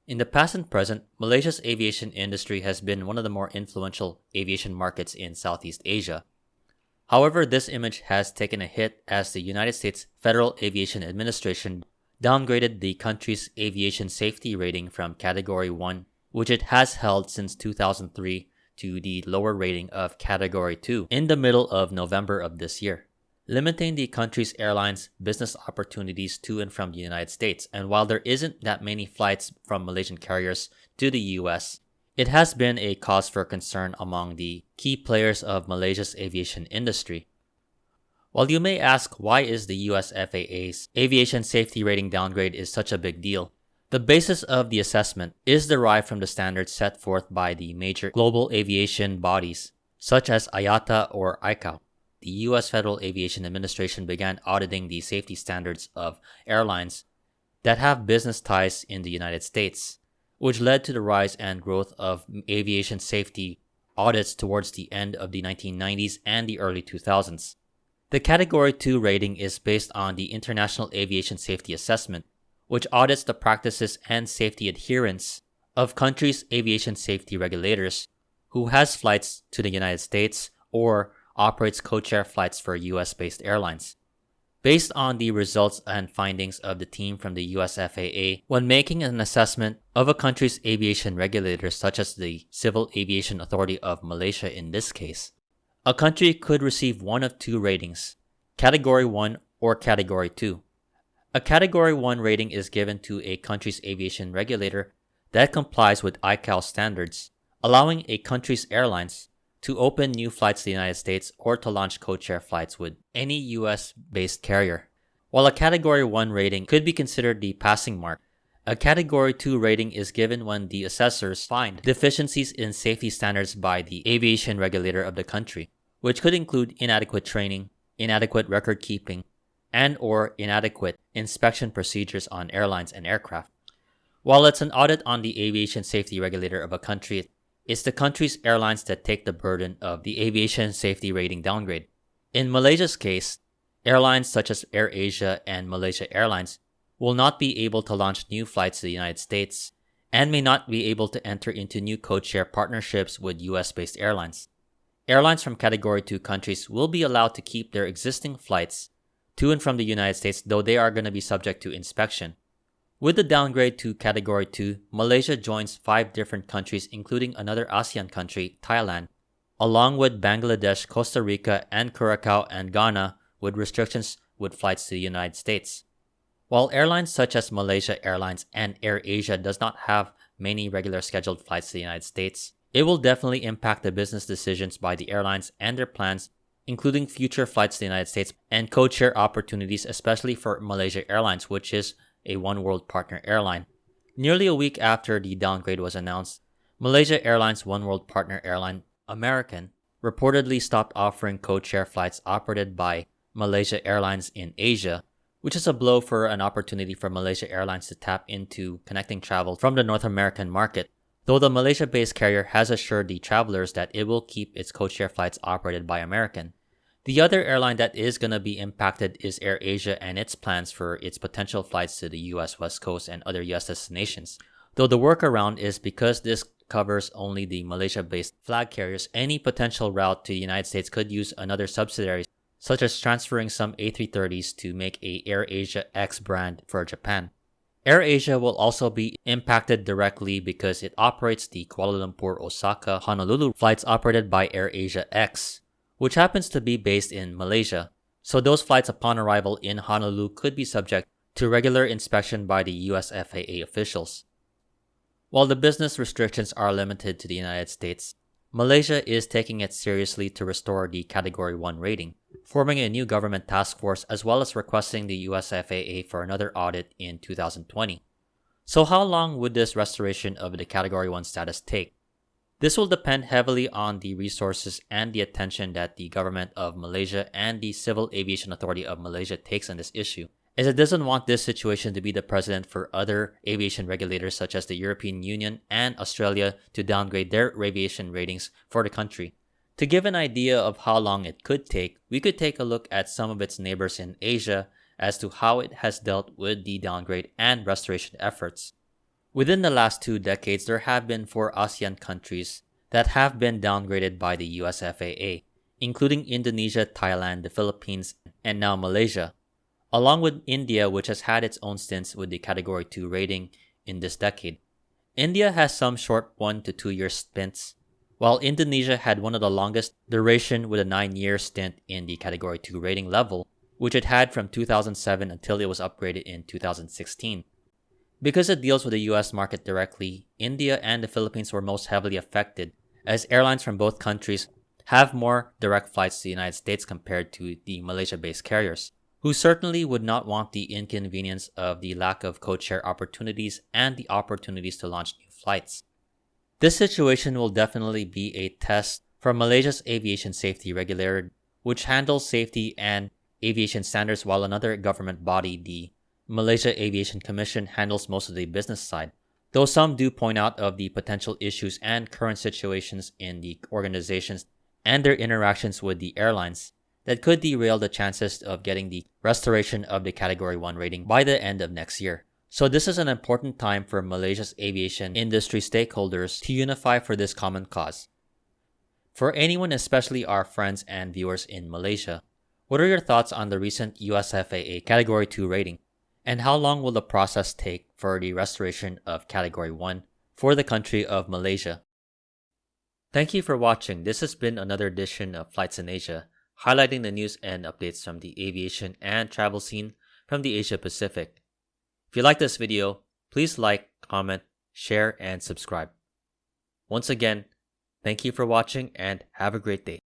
In the past and present, Malaysia's aviation industry has been one of the more influential aviation markets in Southeast Asia. However, this image has taken a hit as the United States Federal Aviation Administration downgraded the country's aviation safety rating from Category 1, which it has held since 2003, to the lower rating of Category 2 in the middle of November of this year, limiting the country's airlines' business opportunities to and from the United States. And while there isn't that many flights from Malaysian carriers to the US, it has been a cause for concern among the key players of Malaysia's aviation industry. While you may ask why is the US FAA's aviation safety rating downgrade is such a big deal, the basis of the assessment is derived from the standards set forth by the major global aviation bodies, such as IATA or ICAO. The US Federal Aviation Administration began auditing the safety standards of airlines that have business ties in the United States, which led to the rise and growth of aviation safety audits towards the end of the 1990s and the early 2000s. The Category 2 rating is based on the International Aviation Safety Assessment, which audits the practices and safety adherence of countries' aviation safety regulators who has flights to the United States or operates codeshare flights for US-based airlines. Based on the results and findings of the team from the US FAA, when making an assessment of a country's aviation regulators such as the Civil Aviation Authority of Malaysia in this case, a country could receive one of two ratings, Category 1 or Category 2. A Category 1 rating is given to a country's aviation regulator that complies with ICAO standards, allowing a country's airlines to open new flights to the United States or to launch codeshare flights with any US-based carrier. While a Category 1 rating could be considered the passing mark, a Category 2 rating is given when the assessors find deficiencies in safety standards by the aviation regulator of the country, which could include inadequate training, inadequate record keeping, and or inadequate inspection procedures on airlines and aircraft. While it's an audit on the aviation safety regulator of a country, it's the country's airlines that take the burden of the aviation safety rating downgrade. In Malaysia's case, airlines such as AirAsia and Malaysia Airlines will not be able to launch new flights to the United States and may not be able to enter into new codeshare partnerships with US-based airlines. Airlines from Category 2 countries will be allowed to keep their existing flights to and from the United States, though they are going to be subject to inspection. With the downgrade to Category 2, Malaysia joins 5 different countries including another ASEAN country, Thailand, along with Bangladesh, Costa Rica, and Curacao and Ghana with restrictions with flights to the United States. While airlines such as Malaysia Airlines and AirAsia does not have many regular scheduled flights to the United States, it will definitely impact the business decisions by the airlines and their plans, including future flights to the United States and codeshare opportunities, especially for Malaysia Airlines, which is a One World partner airline. Nearly a week after the downgrade was announced, Malaysia Airlines' One World partner airline, American, reportedly stopped offering codeshare flights operated by Malaysia Airlines in Asia, which is a blow for an opportunity for Malaysia Airlines to tap into connecting travel from the North American market, though the Malaysia-based carrier has assured the travelers that it will keep its codeshare flights operated by American. The other airline that is going to be impacted is AirAsia and its plans for its potential flights to the US West Coast and other US destinations. Though the workaround is because this covers only the Malaysia-based flag carriers, any potential route to the United States could use another subsidiary, such as transferring some A330s to make a AirAsia X brand for Japan. AirAsia will also be impacted directly because it operates the Kuala Lumpur, Osaka, Honolulu flights operated by AirAsia X, which happens to be based in Malaysia, so those flights upon arrival in Honolulu could be subject to regular inspection by the US FAA officials. While the business restrictions are limited to the United States, Malaysia is taking it seriously to restore the Category 1 rating, forming a new government task force as well as requesting the US FAA for another audit in 2020. So how long would this restoration of the Category 1 status take? This will depend heavily on the resources and the attention that the government of Malaysia and the Civil Aviation Authority of Malaysia takes on this issue, as it doesn't want this situation to be the precedent for other aviation regulators such as the European Union and Australia to downgrade their aviation ratings for the country. To give an idea of how long it could take, we could take a look at some of its neighbors in Asia as to how it has dealt with the downgrade and restoration efforts. Within the last 2 decades, there have been 4 ASEAN countries that have been downgraded by the US FAA, including Indonesia, Thailand, the Philippines, and now Malaysia, along with India, which has had its own stints with the Category 2 rating in this decade. India has some short 1 to 2 year stints, while Indonesia had one of the longest duration with a 9-year stint in the Category 2 rating level, which it had from 2007 until it was upgraded in 2016. Because it deals with the US market directly, India and the Philippines were most heavily affected, as airlines from both countries have more direct flights to the United States compared to the Malaysia-based carriers, who certainly would not want the inconvenience of the lack of codeshare opportunities and the opportunities to launch new flights. This situation will definitely be a test for Malaysia's aviation safety regulator, which handles safety and aviation standards, while another government body, the Malaysia Aviation Commission, handles most of the business side, though some do point out of the potential issues and current situations in the organizations and their interactions with the airlines that could derail the chances of getting the restoration of the Category 1 rating by the end of next year. So this is an important time for Malaysia's aviation industry stakeholders to unify for this common cause. For anyone, especially our friends and viewers in Malaysia, what are your thoughts on the recent US FAA Category 2 rating? And how long will the process take for the restoration of Category 1 for the country of Malaysia? Thank you for watching. This has been another edition of Flights in Asia, highlighting the news and updates from the aviation and travel scene from the Asia Pacific. If you like this video, please like, comment, share, and subscribe. Once again, thank you for watching and have a great day.